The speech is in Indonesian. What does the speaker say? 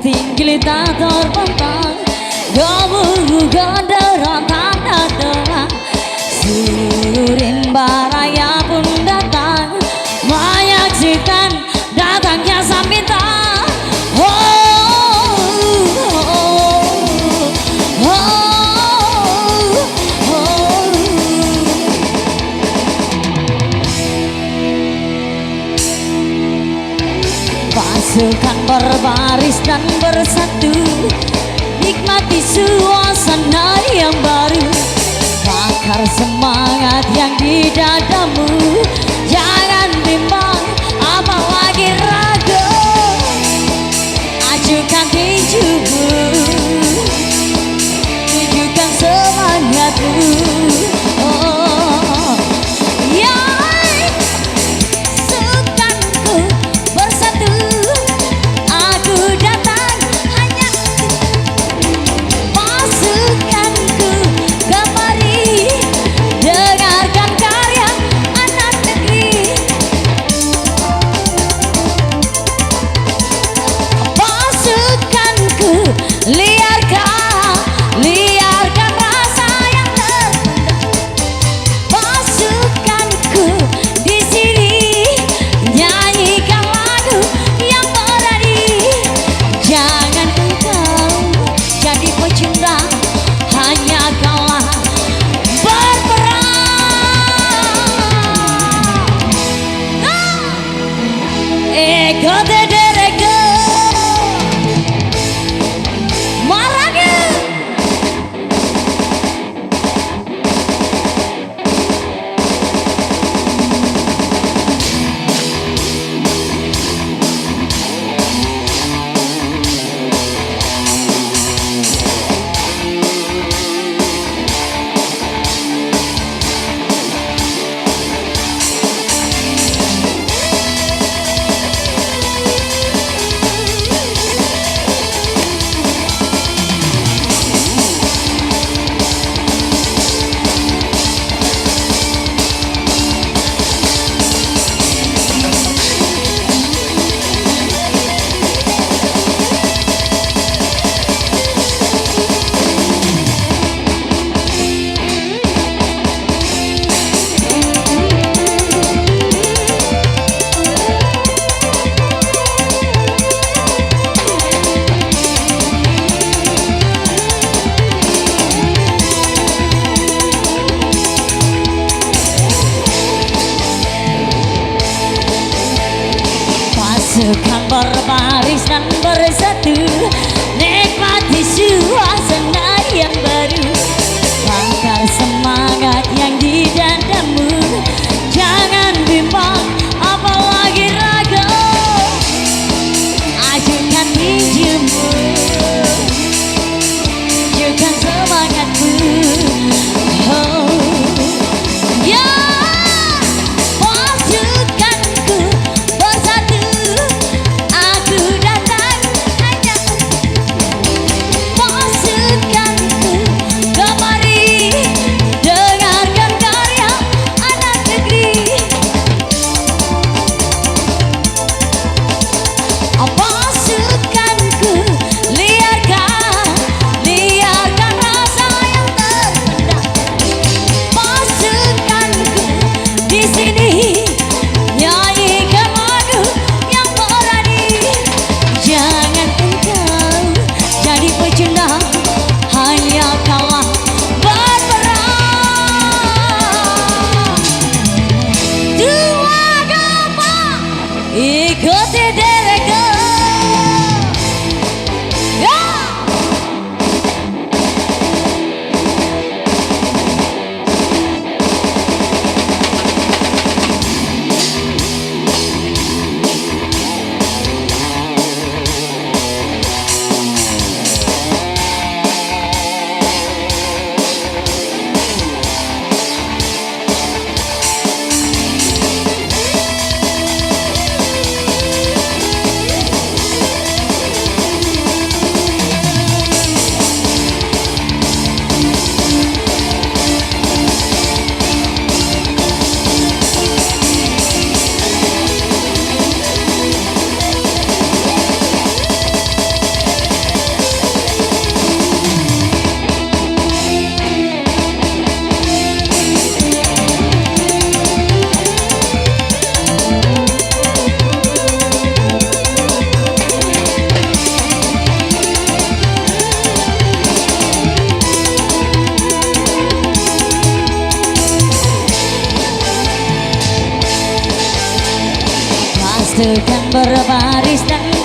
tinggi tak terbentang, gemuruh genderan tanda doa. Seluruh baraya pun datang menyaksikan datangnya sang bintang. Pasukan berbaris dan bersatu, nikmati suasana yang baru. Bakar semangat yang di dadamu, jangan bimbang apalagi ragu. Ajukan tinjumu, tunjukkan semangatmu. Liarkan rasa yang terpendam. Pasukanku di sini, nyanyikan lagu yang berani. Jangan engkau jadi pecundang, hanya kaulah berperang. Ego derego pasukan berbaris dan bersatu, nikmati suasana yang baru. Bakar semangat yang di dadamu, jangan bimbang apalagi ragu. Ajukan tinjumu, tunjukkan semangatmu. Pasukanku bersatu, aku datang hanya Sedang berbaris dan